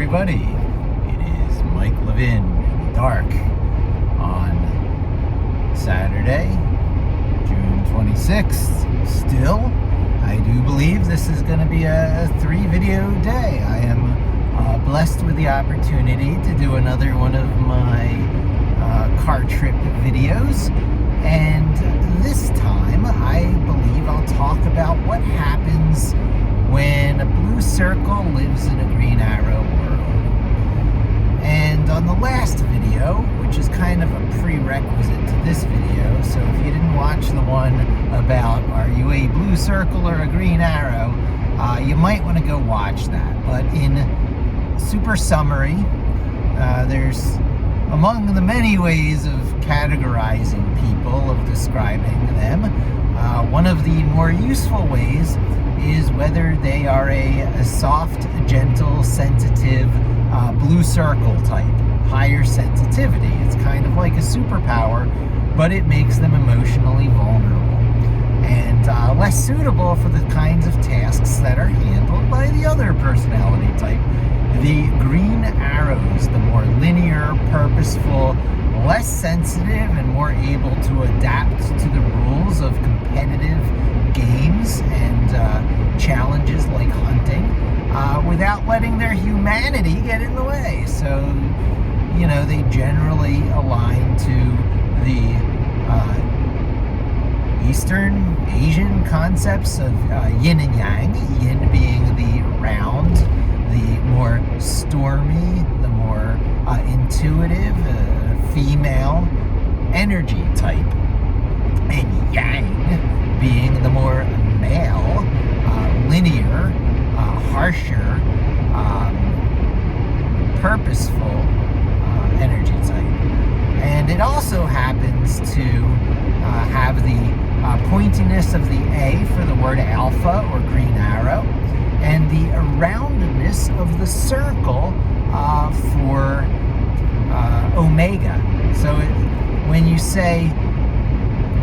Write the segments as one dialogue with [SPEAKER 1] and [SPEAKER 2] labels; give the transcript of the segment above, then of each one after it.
[SPEAKER 1] everybody. It is Mike Levin in the dark on Saturday, June 26th. Still, I do believe this is going to be a 3-video day. I am blessed with the opportunity to do another one of my car trip videos, and this time I believe I'll talk about what happens when a blue circle lives in a green arrow world. And on the last video, which is kind of a prerequisite to this video, so if you didn't watch the one about are you a blue circle or a green arrow, you might want to go watch that. But in super summary, there's among the many ways of categorizing people, of describing them, one of the more useful ways is whether they are a soft, gentle, sensitive, blue circle type, higher sensitivity. It's kind of like a superpower, but it makes them emotionally vulnerable and less suitable for the kinds of tasks that are handled by the other personality type. The green arrows, the more linear, purposeful, less sensitive, and more able to adapt to the rules of competitive games and challenges like hunting without letting their humanity get in the way. So, you know, they generally align to the Eastern Asian concepts of yin and yang, yin being the round, the more stormy, the more intuitive, female energy type, and yang being the more male, linear, harsher, purposeful energy type. And it also happens to have the pointiness of the A for the word alpha or green arrow, and the roundedness of the circle for omega. So when you say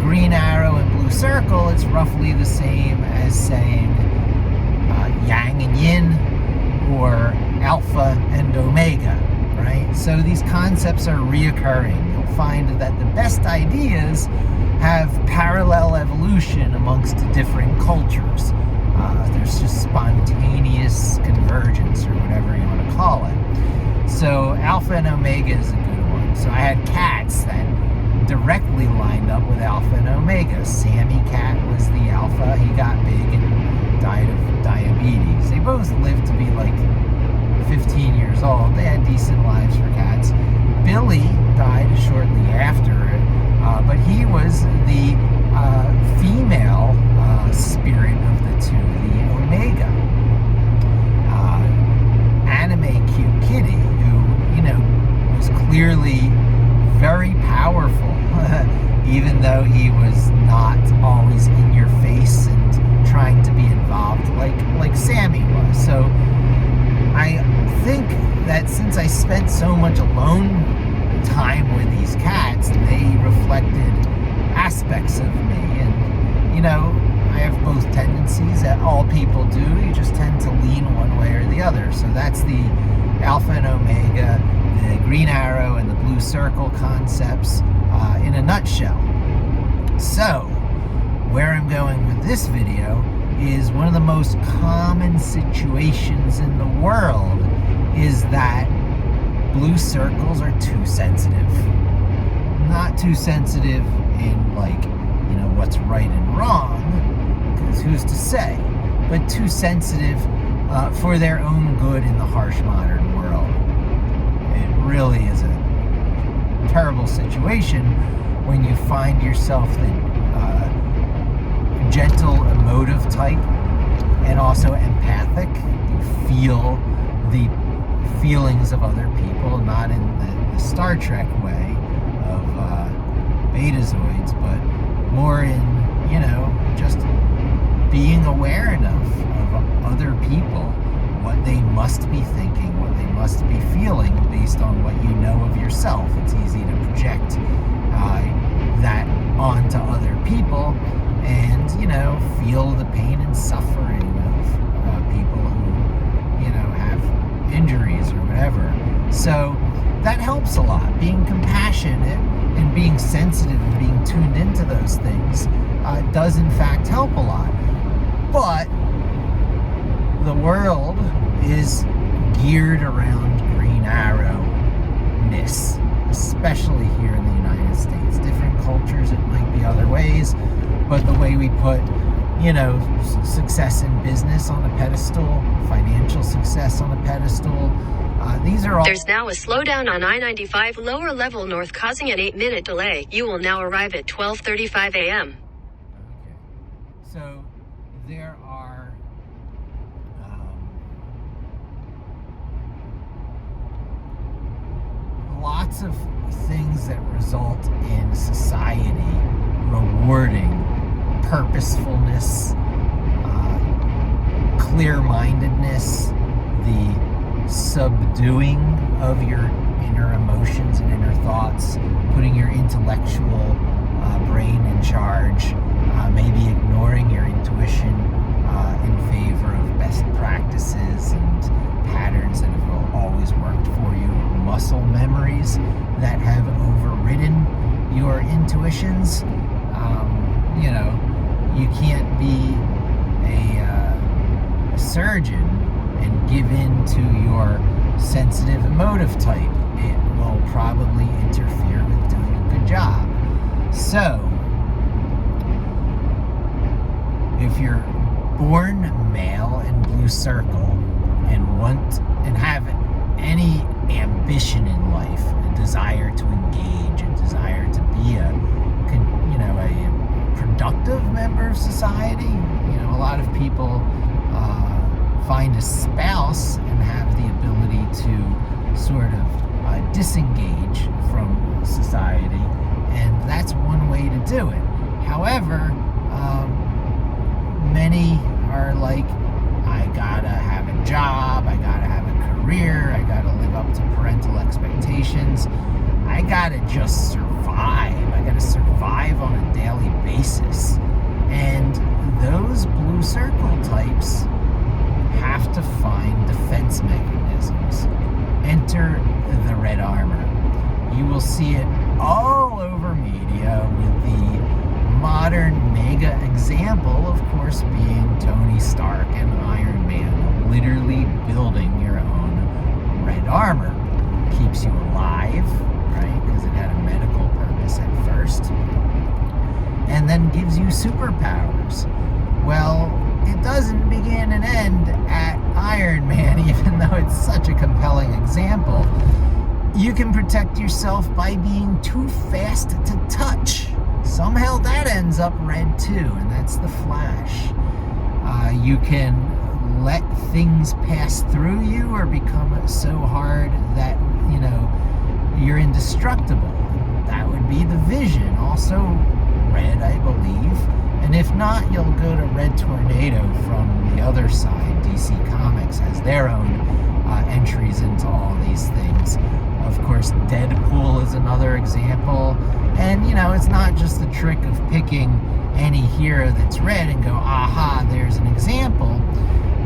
[SPEAKER 1] green arrow and blue circle, it's roughly the same as saying yang and yin or alpha and omega, right? So these concepts are reoccurring. You'll find that the best ideas have parallel evolution amongst different cultures. There's just spontaneous convergence, or whatever you want to call it. So alpha and omega is a good one. So I had cats that directly lined up with alpha and omega. Sammy cat was the alpha. He got big and died of diabetes. They both lived to be like 15 years old. They had decent lives for cats. Billy died shortly after it, but he was the female spirit of the two, the omega. Anime Cute Kitty, who, you know, was clearly very powerful, even though he was not always in your face and trying to be involved like Sammy was. So I think that since I spent so much alone time with these cats, they reflected aspects of me. And, you know, I have both tendencies that all people do. You just tend to lean one way or the other. So that's the alpha and omega, the green arrow and the blue circle concepts in a nutshell. So where I'm going with this video is one of the most common situations in the world is that blue circles are too sensitive. Not too sensitive in, like, you know, what's right and wrong, because who's to say, but too sensitive for their own good in the harsh modern world. It really is a terrible situation when you find yourself the gentle, emotive type, and also empathic. You feel the feelings of other people, not in the Star Trek way of betazoids, but more in, you know, just being aware enough of other people, what they must be thinking, what they must be feeling based on what you know of yourself. It's easy to project that onto other people and, you know, feel the pain and suffering of people who, you know, have injuries or whatever. So that helps a lot. Being compassionate and being sensitive and being tuned into those things does in fact help a lot. But the world is geared around Green Arrow-ness, especially here in the United States. Different cultures, it might be other ways, but the way we put, success in business on a pedestal, financial success on a pedestal, these are all...
[SPEAKER 2] There's now a slowdown on I-95 lower level north causing an 8-minute delay. You will now arrive at 12:35 a.m.
[SPEAKER 1] Okay. So there are lots of things that result in society rewarding purposefulness, clear-mindedness, the subduing of your inner emotions and inner thoughts, putting your intellectual brain in charge, maybe ignoring your intuition in favor of best practices and patterns that have always worked for you, muscle memories that have overridden your intuitions. You can't be a surgeon and give in to your sensitive emotive type. It will probably interfere with doing a good job. So, if you're born male in blue circle and have any ambition in life, a desire to engage, a desire to be a productive member of society, a lot of people find a spouse and have the ability to sort of disengage from society, and that's one way to do it. However, many are like, I gotta have a job, I gotta have a career, I gotta live up to parental expectations, I gotta just survive, I gotta survive on a daily basis. And those blue circle types have to find defense mechanisms. Enter the red armor. You will see it all over media, with the modern mega example, of course, being Tony Stark and Iron Man, literally building your own red armor. Keeps you alive, right? Because it had a medical purpose at first. And then gives you superpowers. Well, it doesn't begin and end at Iron Man, even though it's such a compelling example. You can protect yourself by being too fast to touch. Somehow that ends up red too, and that's the Flash. You can let things pass through you or become so hard that, you're indestructible. That would be the Vision, also red, I believe. And if not, you'll go to Red Tornado from the other side. DC Comics has their own entries into all these things. Of course, Deadpool is another example. And, it's not just the trick of picking any hero that's red and go, aha, there's an example.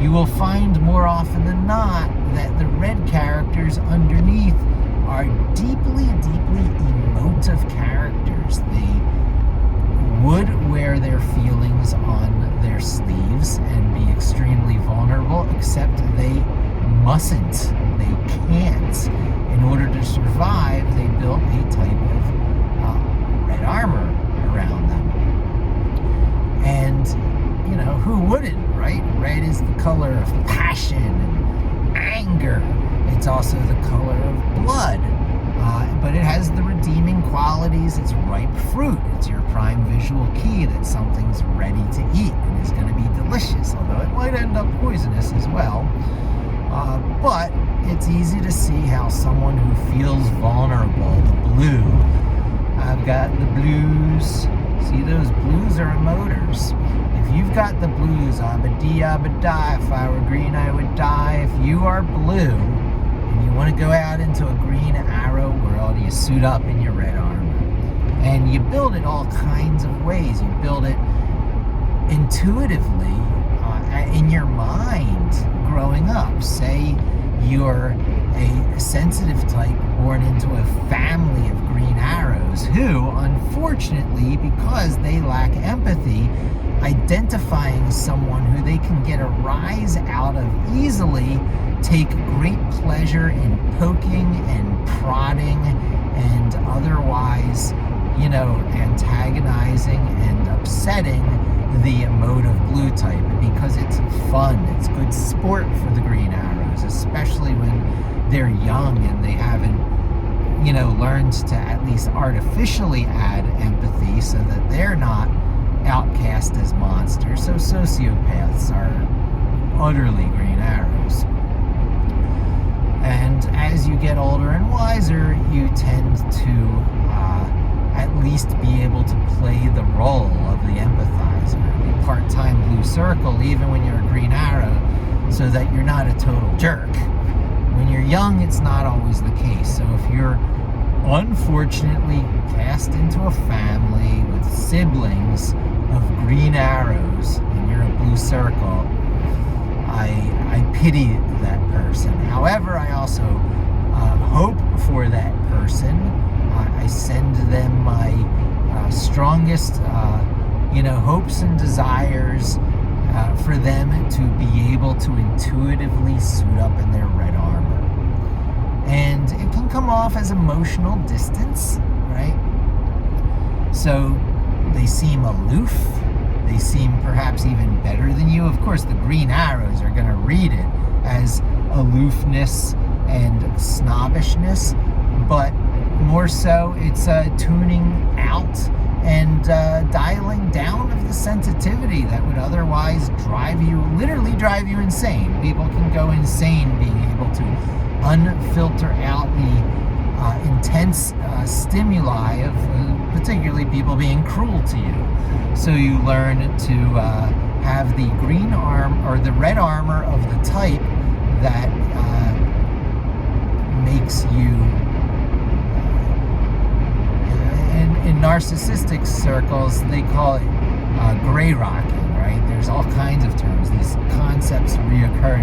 [SPEAKER 1] You will find more often than not that the red characters underneath are deeply, deeply emotive characters. They would wear their feelings on their sleeves and be extremely vulnerable, except they mustn't. They can't. In order to survive, they built a type of red armor around them. And, who wouldn't, right? Red is the color of passion and anger. It's also the color of blood. But it has the redeeming qualities. It's ripe fruit. It's your prime visual key that something's ready to eat and is going to be delicious, although it might end up poisonous as well. But it's easy to see how someone who feels vulnerable, the blue, I've got the blues. See, those blues are emoters. If you've got the blues, abba die. If I were green, I would die. If you are blue, and you want to go out into a Green Arrow world, you suit up in your red armor. And you build it all kinds of ways. You build it intuitively in your mind growing up. Say you're a sensitive type born into a family of green arrows who, unfortunately, because they lack empathy, identifying someone who they can get a rise out of easily, take great pleasure in poking and prodding and otherwise, antagonizing and upsetting the emotive blue type, because it's fun. It's good sport for the green arrows, especially when they're young and they haven't, learned to at least artificially add empathy so that they're not outcast as monsters. So sociopaths are utterly green arrows. And as you get older and wiser, you tend to at least be able to play the role of the empathizer, the part-time blue circle, even when you're a green arrow, so that you're not a total jerk. When you're young, it's not always the case. So if you're unfortunately cast into a family with siblings of green arrows and you're a blue circle, I pity that person. However, I also hope for that person. I send them my strongest, hopes and desires for them to be able to intuitively suit up in their red armor. And it can come off as emotional distance, right? So they seem aloof. They seem perhaps even better than you. Of course, the green arrows are going to read it as aloofness and snobbishness, but more so it's tuning out and dialing down of the sensitivity that would otherwise literally drive you insane. People can go insane being able to unfilter out the intense stimuli of particularly people being cruel to you. So you learn to have the green arm or the red armor of the type that makes you, in narcissistic circles, they call it gray rocking, right? There's all kinds of terms. These concepts reoccur.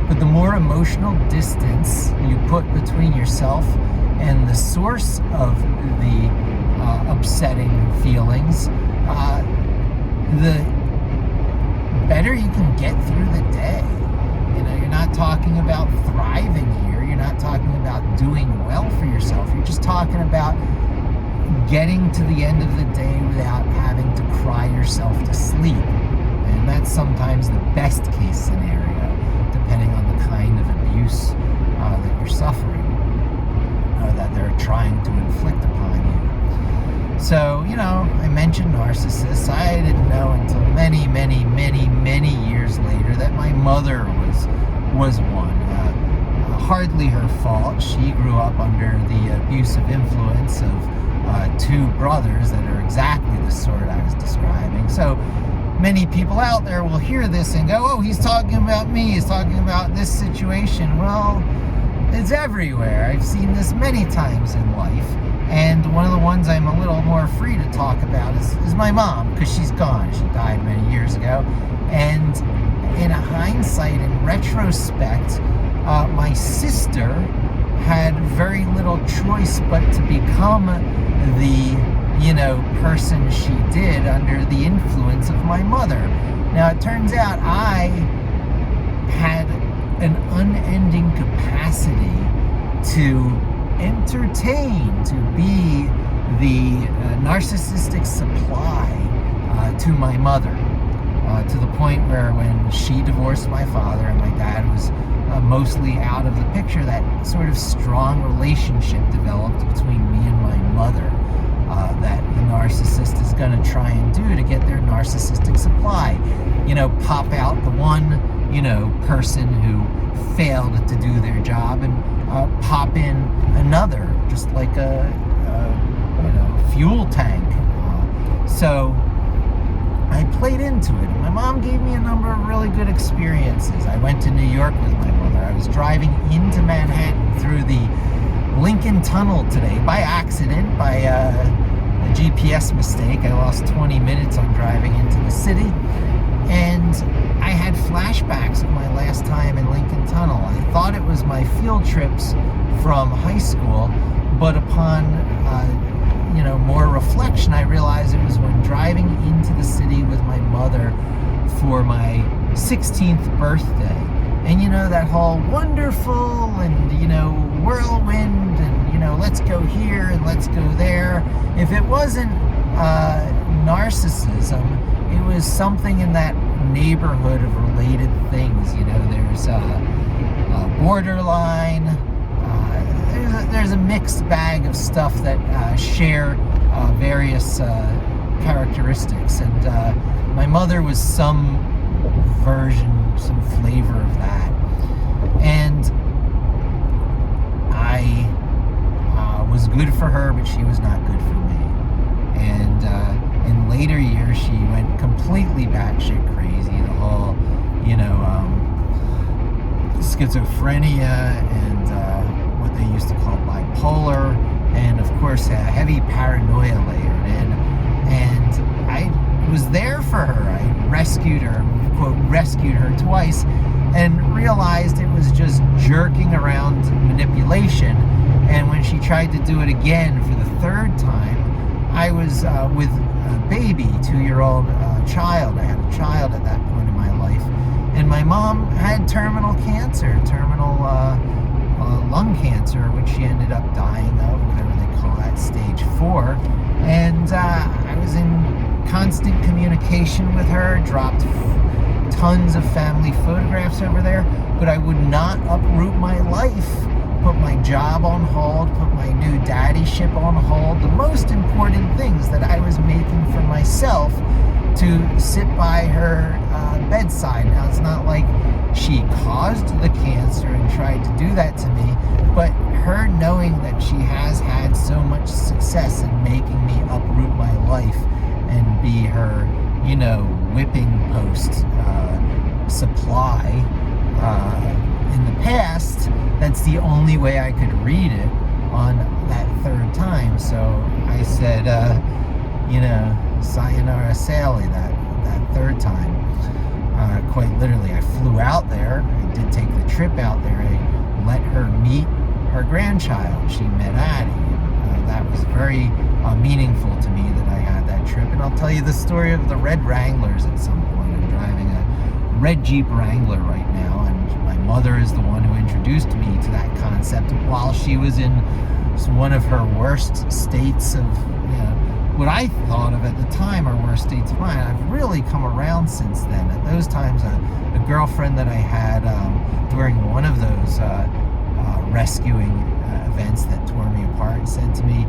[SPEAKER 1] But the more emotional distance you put between yourself and the source of the upsetting feelings, the better you can get through the day. You're not talking about thriving here. You're not talking about doing well for yourself. You're just talking about getting to the end of the day without having to cry yourself to sleep. And that's sometimes the best case scenario, depending on the kind of abuse that you're suffering or that they're trying to inflict upon you. So, I mentioned narcissists. I didn't know until many, many, many, many years later that my mother was one. Hardly her fault. She grew up under the abusive influence of two brothers that are exactly the sort I was describing. So many people out there will hear this and go, oh, he's talking about me. He's talking about this situation. Well, it's everywhere. I've seen this many times in life. And one of the ones I'm a little more free to talk about is my mom, because she's gone. She died many years ago. And in hindsight, in retrospect, my sister had very little choice but to become the, person she did under the influence of my mother. Now, it turns out I had an unending capacity to entertain, to be the narcissistic supply to my mother, to the point where when she divorced my father and my dad was mostly out of the picture, that sort of strong relationship developed between me and my mother that the narcissist is going to try and do to get their narcissistic supply. Pop out the one, person who failed to do their job and pop in another, just like a fuel tank. So I played into it. My mom gave me a number of really good experiences. I went to New York with my mother. I was driving into Manhattan through the Lincoln Tunnel today by accident, by a GPS mistake. I lost 20 minutes on driving into the city. And I had flashbacks of my last time in Lincoln Tunnel. I thought it was my field trips from high school, but upon more reflection, I realized it was when driving into the city with my mother for my 16th birthday. And that whole wonderful and whirlwind and let's go here and let's go there. If it wasn't narcissism, it was something in that neighborhood of related things. There's borderline. There's a mixed bag of stuff that share various characteristics, and my mother was some version, some flavor of that. And I was good for her, but she was not good for me. And in later years, she went completely batshit crazy. The whole, schizophrenia and what they used to call bipolar, and of course a heavy paranoia layered in. And I was there for her. I rescued her, quote, rescued her twice, and realized it was just jerking around manipulation. And when she tried to do it again for the third time, I was with a baby, 2-year-old child. I had a child at that point in my life. And my mom had terminal cancer, terminal lung cancer, which she ended up dying of, whatever they call that, stage 4. And I was in constant communication with her, dropped tons of family photographs over there, but I would not uproot my life, put my job on hold, put my new daddyship on hold, the most important things that I was making for myself, to sit by her bedside. Now, it's not like she caused the cancer and tried to do that to me, but her knowing that she has had so much success in making me uproot my life and be her, whipping post supply in the past, that's the only way I could read it on that third time. So I said, sayonara Sally that third time. Quite literally, I flew out there. I did take the trip out there. I let her meet her grandchild. She met Addie. That was very meaningful to me that I had that trip. And I'll tell you the story of the Red Wranglers at some point. I'm driving a red Jeep Wrangler right now, and my mother is the one who introduced me to that concept while she was in one of her worst states of, what I thought of at the time are worst states of mind. I've really come around since then. At those times, a girlfriend that I had during one of those rescuing events that tore me apart said to me,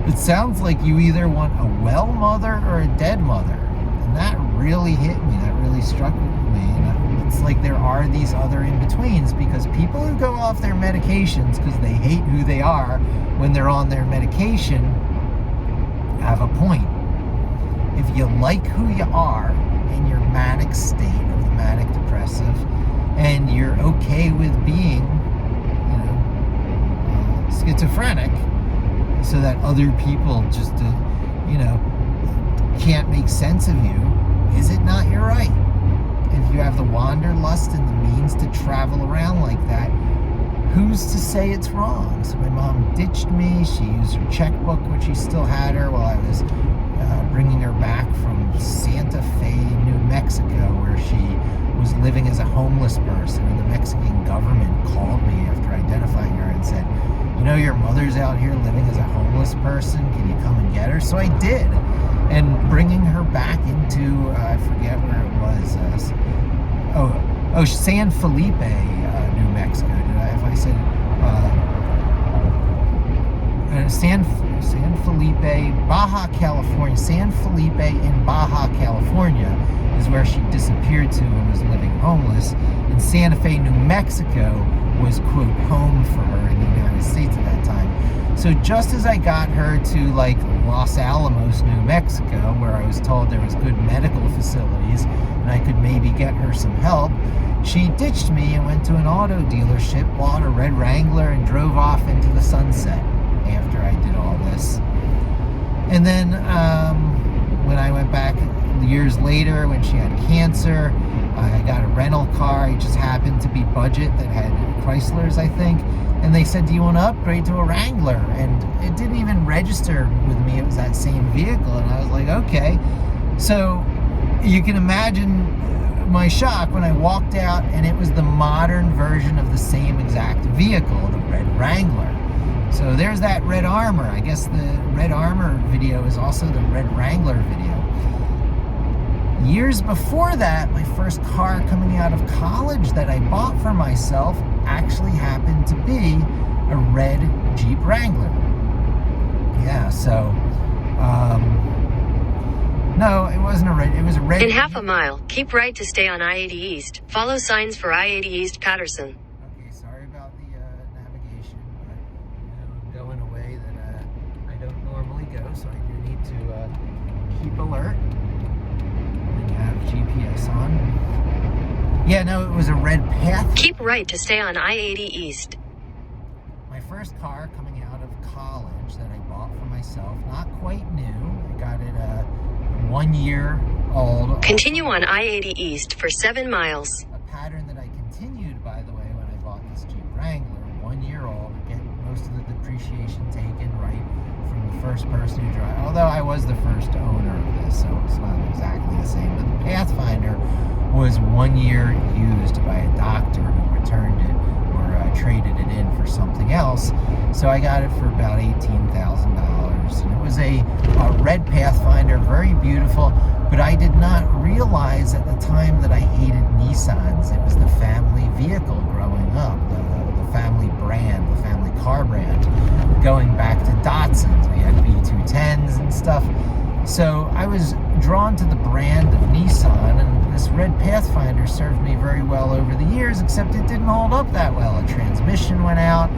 [SPEAKER 1] "It sounds like you either want a well mother or a dead mother." And that really hit me. That really struck with me. And it's like there are these other in-betweens, because people who go off their medications because they hate who they are when they're on their medication have a point. If you like who you are in your manic state of the manic depressive, and you're okay with being, schizophrenic, so that other people just, can't make sense of you, is it not your right? If you have the wanderlust and the means to travel around like that, who's to say it's wrong? So my mom ditched me. She used her checkbook, which she still had her, while I was bringing her back from Santa Fe, New Mexico, where she was living as a homeless person. And the Mexican government called me after identifying her and said, your mother's out here living as a homeless person. Can you come and get her? So I did. And bringing her back into, I forget where it was, San Felipe, New Mexico. If I said San Felipe, Baja California. San Felipe in Baja California is where she disappeared to and was living homeless. And Santa Fe, New Mexico was, quote, home for her in the United States at that time. So just as I got her to Los Alamos, New Mexico, where I was told there was good medical facilities and I could maybe get her some help, she ditched me and went to an auto dealership, bought a Red Wrangler, and drove off into the sunset after I did all this. And then when I went back years later, when she had cancer, I got a rental car. It just happened to be budget that had Chryslers, I think. And they said, do you want to upgrade to a Wrangler? And it didn't even register with me. It was that same vehicle. And I was like, okay. So you can imagine my shock when I walked out and it was the modern version of the same exact vehicle, the red Wrangler. So there's that Red Armor. I guess the Red Armor video is also the Red Wrangler video. Years before that, my first car coming out of college that I bought for myself actually happened to be a red Jeep Wrangler. Yeah, so, no, it wasn't a red, it was a red.
[SPEAKER 2] In half a mile, keep right to stay on I-80 East. Follow signs for I-80 East Patterson.
[SPEAKER 1] Okay, sorry about the navigation, but I'm going a way that I don't normally go, so I do need to keep alert. Have GPS on. Yeah, no, it was a red path.
[SPEAKER 2] Keep right to stay on I-80 East.
[SPEAKER 1] My first car coming out of college that I bought for myself, not quite new. I got it 1 year old.
[SPEAKER 2] Continue on I-80 East for 7 miles.
[SPEAKER 1] A pattern that I continued, by the way, when I bought this Jeep Wrangler, 1 year old, getting most of the depreciation taken right from the first person who drive. Although I was the first owner of this, so it's not exactly the same. But the Pathfinder was 1 year used by a doctor who returned it or traded it in for something else. So I got it for about $18,000. And it was a red Pathfinder, very beautiful. But I did not realize at the time that I hated Nissans. It was the family vehicle growing up, the family brand, the family car brand. Going back to Datsuns, we had B210s and stuff. So I was drawn to the brand of Nissan, and this red Pathfinder served me very well over the years, except it didn't hold up that well. A transmission went out,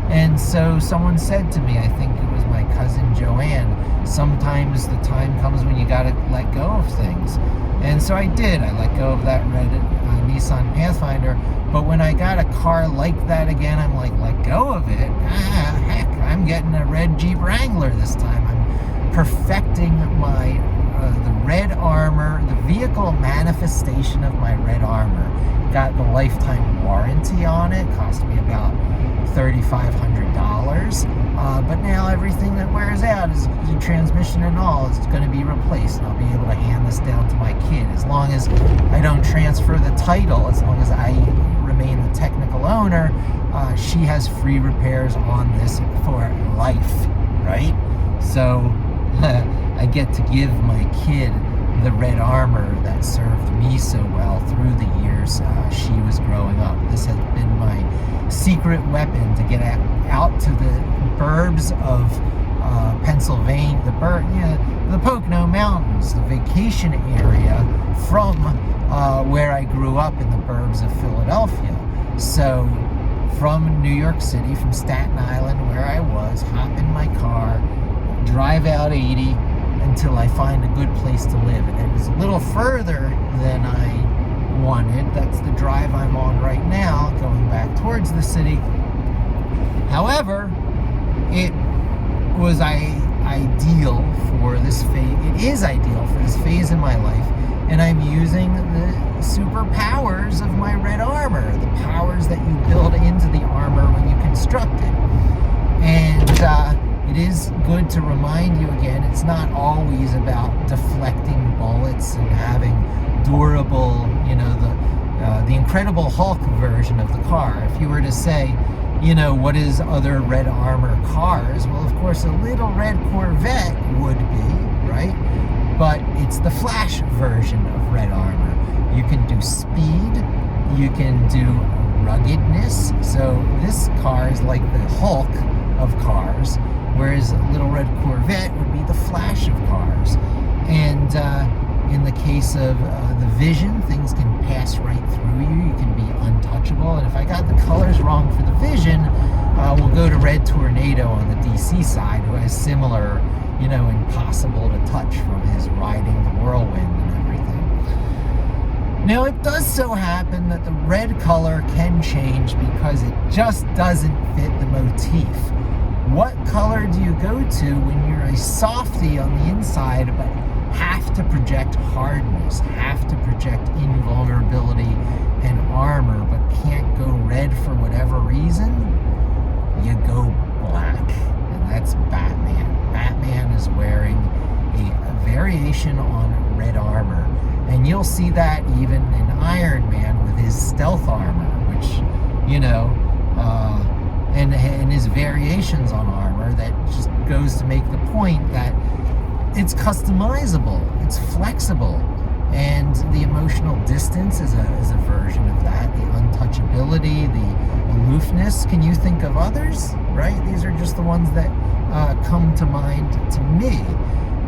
[SPEAKER 1] and so someone said to me, I think it was my cousin Joanne, sometimes the time comes when you gotta let go of things. And so I did. I let go of that red Nissan Pathfinder, but when I got a car like that again, I'm like, let go of it? Heck, I'm getting a red Jeep Wrangler this time. I'm perfecting my the Red Armor, the vehicle manifestation of my Red Armor. Got the lifetime warranty on it, cost me about $3,500. But now everything that wears out, is the transmission and all, is going to be replaced. And I'll be able to hand this down to my kid. As long as I don't transfer the title, as long as I remain the technical owner, she has free repairs on this for life, right? So I get to give my kid the Red Armor that served me so well through the years she was growing up. This has been my secret weapon to get out to the burbs of Pennsylvania, the Pocono Mountains, the vacation area from where I grew up in the burbs of Philadelphia. So from New York City, from Staten Island, where I was, hop in my car, drive out 80 until I find a good place to live. And it was a little further than I wanted. That's the drive I'm on right now, going back towards the city. However, it was ideal for this phase. It is ideal for this phase in my life, and I'm using the superpowers of my Red Armor, the powers that you build into the armor when you construct it. And it is good to remind you again, it's not always about deflecting bullets and having durable, the Incredible Hulk version of the car. If you were to say, what is other Red Armor cars? Well, of course, a little red Corvette would be, right? But it's the Flash version of Red Armor. You can do speed, you can do ruggedness. So this car is like the Hulk of cars, whereas a little red Corvette would be the Flash of cars. And in the case of the Vision, things can pass right through you. You can be untouchable. And if I got the colors wrong for the Vision, we'll go to Red Tornado on the DC side, who has similar, impossible to touch from his riding the whirlwind and everything. Now, it does so happen that the red color can change because it just doesn't fit the motif. What color do you go to when you're a softie on the inside but have to project hardness, have to project invulnerability and armor, but can't go red for whatever variation on red armor. And you'll see that even in Iron Man with his stealth armor, which, and his variations on armor, that just goes to make the point that it's customizable, it's flexible, and the emotional distance is a version of that. The untouchability, the aloofness. Can you think of others? Right? These are just the ones that come to mind to me.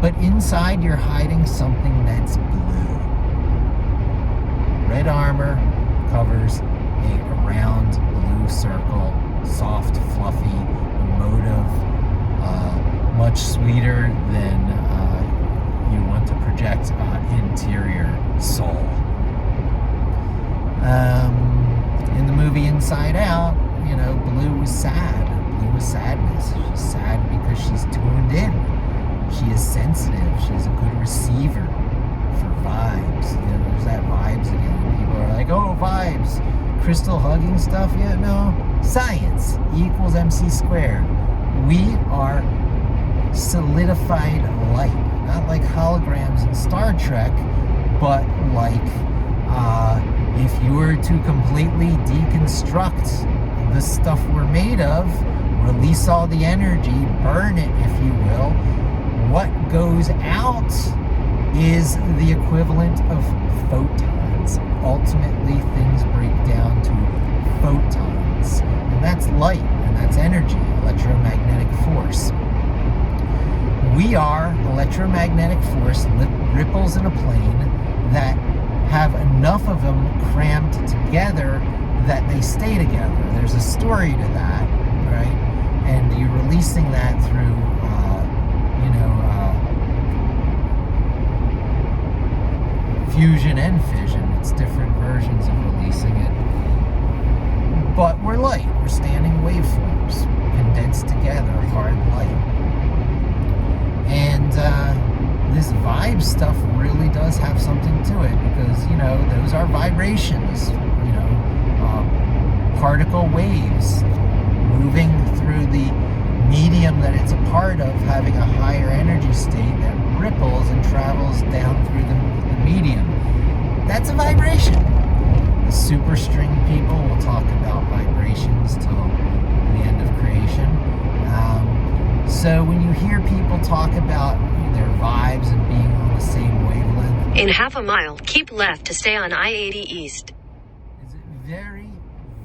[SPEAKER 1] But inside, you're hiding something that's blue. Red armor covers a round blue circle, soft, fluffy, emotive, much sweeter than you want to project interior soul. In the movie Inside Out, Blue was sad. Blue was sadness. She's sad because she's tuned in. She is sensitive. She's a good receiver for vibes. There's that vibes again. People are like, oh, vibes. Crystal hugging stuff? Yeah, no. Science. E equals MC squared. We are solidified light. Not like holograms in Star Trek, but like if you were to completely deconstruct the stuff we're made of, release all the energy, burn it, if you will, what goes out is the equivalent of photons. Ultimately, things break down to photons. And that's light, and that's energy, electromagnetic force. We are electromagnetic force, ripples in a plane that have enough of them crammed together that they stay together. There's a story to that, right? And you're releasing that through, fusion and fission. It's different versions of releasing it. But we're light. We're standing waveforms, condensed together, hard light. And this vibe stuff really does have something to it because, those are vibrations, particle waves moving through the medium that it's a part of, having a higher energy state that ripples and travels down through the medium. That's a vibration. The superstring people will talk about vibrations till the end of creation. So when you hear people talk about their vibes and being on the same wavelength,
[SPEAKER 2] in half a mile, keep left to stay on I-80 East.
[SPEAKER 1] Is it very,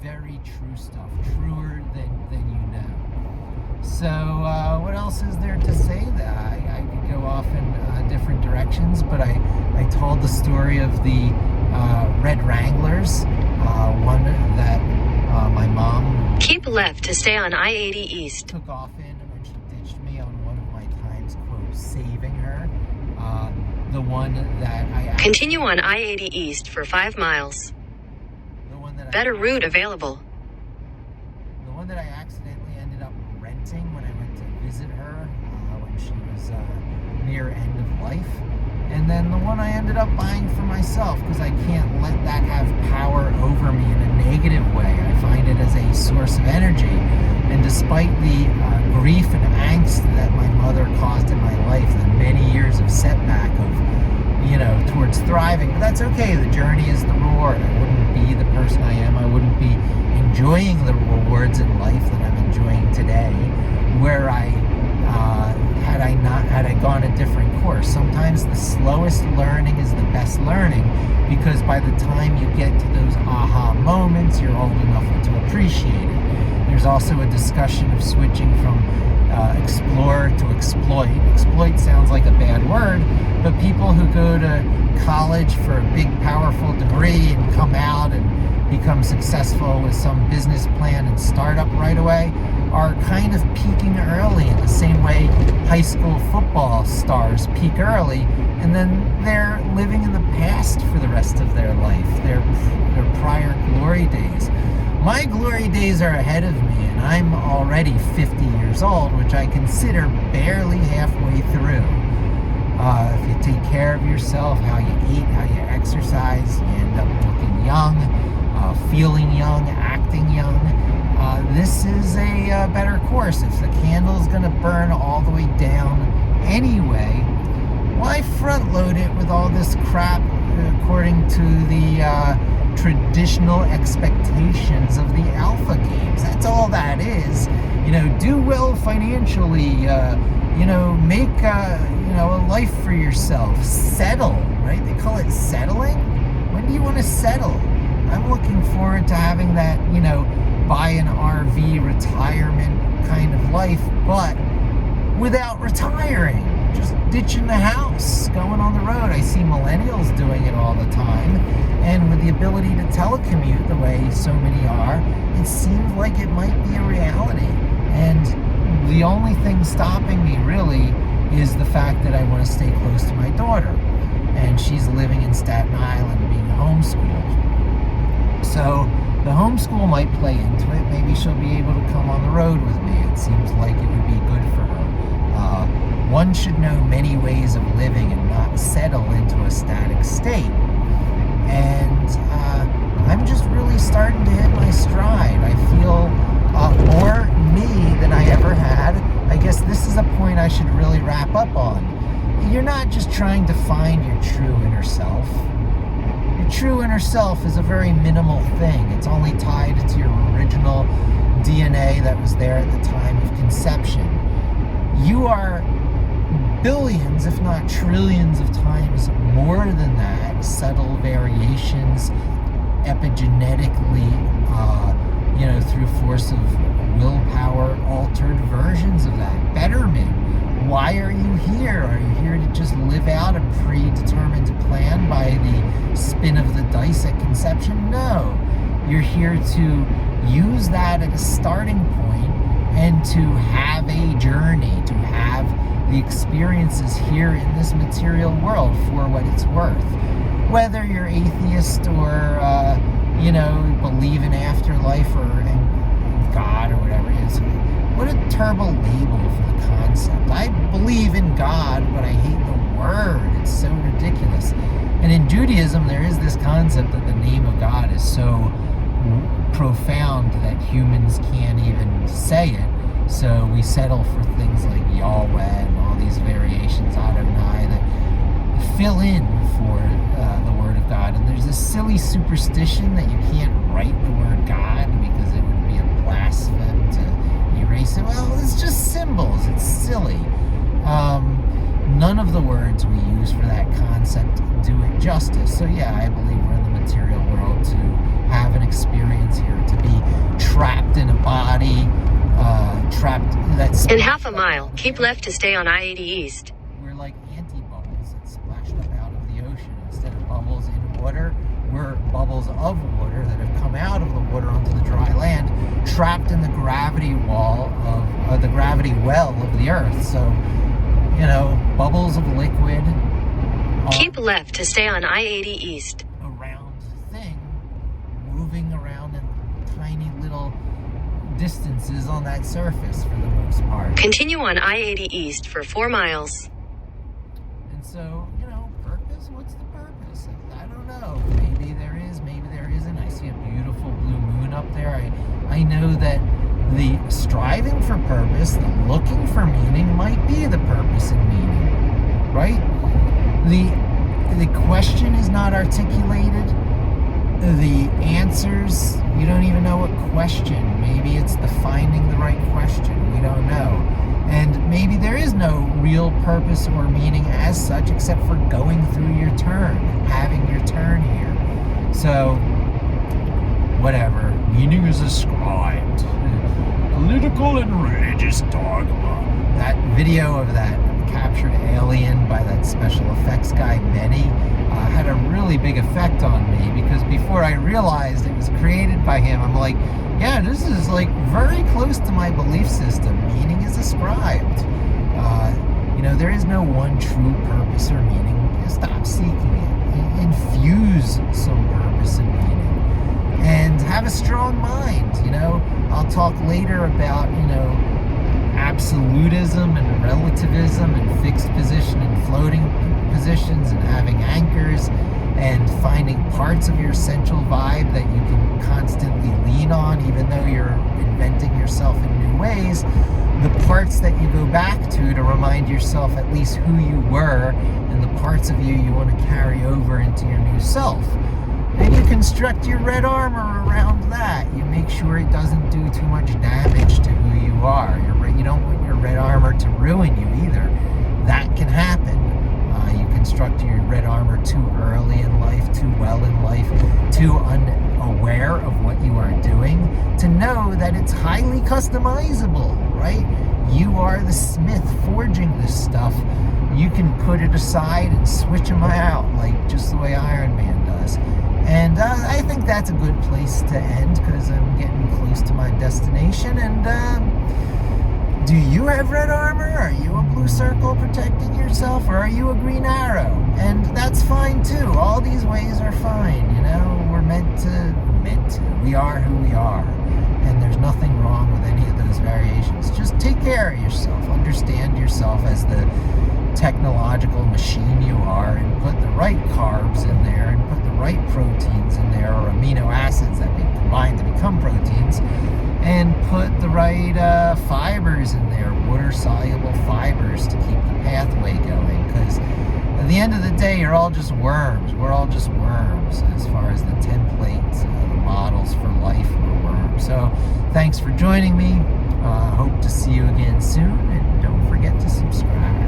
[SPEAKER 1] very true stuff, truer than you know. So what else is there to say that I could go off in different directions, but I told the story of the Red Wranglers, one that my mom
[SPEAKER 2] keep left to stay on I-80 East.
[SPEAKER 1] Took off in when she ditched me on one of my times, quote, saving her. The one that I
[SPEAKER 2] continue on I-80 East for 5 miles.
[SPEAKER 1] The one that
[SPEAKER 2] better route available.
[SPEAKER 1] The one that I accidentally ended up renting when I went to visit her when she was near end of life. And then the one I ended up buying for myself because I can't let that have power over me in a negative way. I find it as a source of energy. And despite the grief and angst that my mother caused in my life, the many years of setback of, towards thriving, but that's okay. The journey is the reward. I wouldn't be the person I am. I wouldn't be enjoying the rewards in life that I'm enjoying today, where had I gone a different course. Sometimes the slowest learning is the best learning because by the time you get to those aha moments, you're old enough to appreciate it. There's also a discussion of switching from explore to exploit. Exploit sounds like a bad word, but people who go to college for a big, powerful degree and come out and become successful with some business plan and startup right away are kind of peaking early in the same way high school football stars peak early, and then they're living in the past for the rest of their life, their prior glory days. My glory days are ahead of me, and I'm already 50 years old, which I consider barely halfway through. If you take care of yourself, how you eat, how you exercise, you end up looking young, feeling young, acting young. This is a better course. If the candle's going to burn all the way down anyway, why front load it with all this crap according to the traditional expectations of the alpha games? That's all that is. Do well financially, make a life for yourself, settle, right? They call it settling. When do you want to settle? I'm looking forward to having that, buy an RV retirement kind of life, but without retiring, just ditching the house, going on the road. I see millennials doing it all the time, and with the ability to telecommute the way so many are, it seems like it might be a reality. And the only thing stopping me really is the fact that I want to stay close to my daughter, and she's living in Staten Island being homeschooled. So the homeschool might play into it. Maybe she'll be able to come on the road with me. It seems like it would be good for her. One should know many ways of living and not settle into a static state. And I'm just really starting to hit my stride. I feel more me than I ever had. I guess this is a point I should really wrap up on. You're not just trying to find your true inner self. Your true inner self is a very minimal thing. It's only tied to your original DNA that was there at the time of conception. You are billions, if not trillions of times more than that, subtle variations, epigenetically, through force of willpower, altered versions of that. Betterment. Why are you here? Are you here to just live out a predetermined plan by the spin of the dice at conception? No. You're here to use that at a starting point and to have a journey, to have the experiences here in this material world for what it's worth. Whether you're atheist or, believe in afterlife or in God or whatever it is. What a terrible label for the concept. I believe in God, but I hate the word. It's so ridiculous. And in Judaism, there is this concept that the name of God is so profound that humans can't even say it. So we settle for things like Yahweh and all these variations, Adonai, that fill in for the word of God. And there's this silly superstition that you can't write the word God because it would be a blasphemy to erase it. Well, it's just symbols. It's silly. None of the words we use for that concept do it justice. So yeah, I believe we're in the material world to have an experience here, to be trapped in a body,
[SPEAKER 2] in half a mile, keep left to stay on I-80 East.
[SPEAKER 1] We're like anti-bubbles that splashed up out of the ocean. Instead of bubbles in water, we're bubbles of water that have come out of the water onto the dry land, trapped in the gravity well of the earth. So, bubbles of liquid.
[SPEAKER 2] Keep left to stay on I-80 East.
[SPEAKER 1] A round thing moving around in tiny little distances on that surface for the most part.
[SPEAKER 2] Continue on I-80 East for 4 miles.
[SPEAKER 1] And so, purpose? What's the purpose? I don't know. Maybe there is, maybe there isn't. I see a beautiful blue moon up there. I know that the striving for purpose, the looking for meaning might be the purpose and meaning, right? The question is not articulated. The answers, you don't even know what question. Maybe it's the finding the right question. We don't know. And maybe there is no real purpose or meaning as such, except for going through your turn, having your turn here. So, whatever. Meaning is ascribed. Political and religious dogma. That video of that captured alien by that special effects guy, Mehdi, had a really big effect on me, because before I realized it was created by him, I'm like, yeah, this is like very close to my belief system. Meaning is ascribed. There is no one true purpose or meaning. Stop seeking it. Infuse some purpose and meaning. And have a strong mind. I'll talk later about, absolutism and relativism and fixed position and floating positions and having anchors and finding parts of your central vibe that you can constantly lean on, even though you're inventing yourself in new ways. The parts that you go back to remind yourself at least who you were the parts of you want to carry over into your new self. And you construct your red armor around that. You make sure it doesn't do too much damage to who you are. You don't want your red armor to ruin you either. That can happen. You construct your red armor too early in life, too well in life, too unaware of what you are doing to know that it's highly customizable, right? You are the smith forging this stuff. You can put it aside and switch them out, like just the way Iron Man does. And I think that's a good place to end because I'm getting close to my destination. And do you have red armor? Are you a blue circle protecting yourself? Or are you a green arrow? And that's fine too. All these ways are fine, you know? We're meant to. We are who we are. And there's nothing wrong with any of those variations. Just take care of yourself. Understand yourself as the technological machine you are, and put the right carbs in there, and put the right proteins in there, or amino acids that combine to become proteins, and put the right fibers in there, water-soluble fibers to keep the pathway going, because at the end of the day, you're all just worms. We're all just worms as far as the templates, the models for life, we're worms. So thanks for joining me. Hope to see you again soon, and don't forget to subscribe.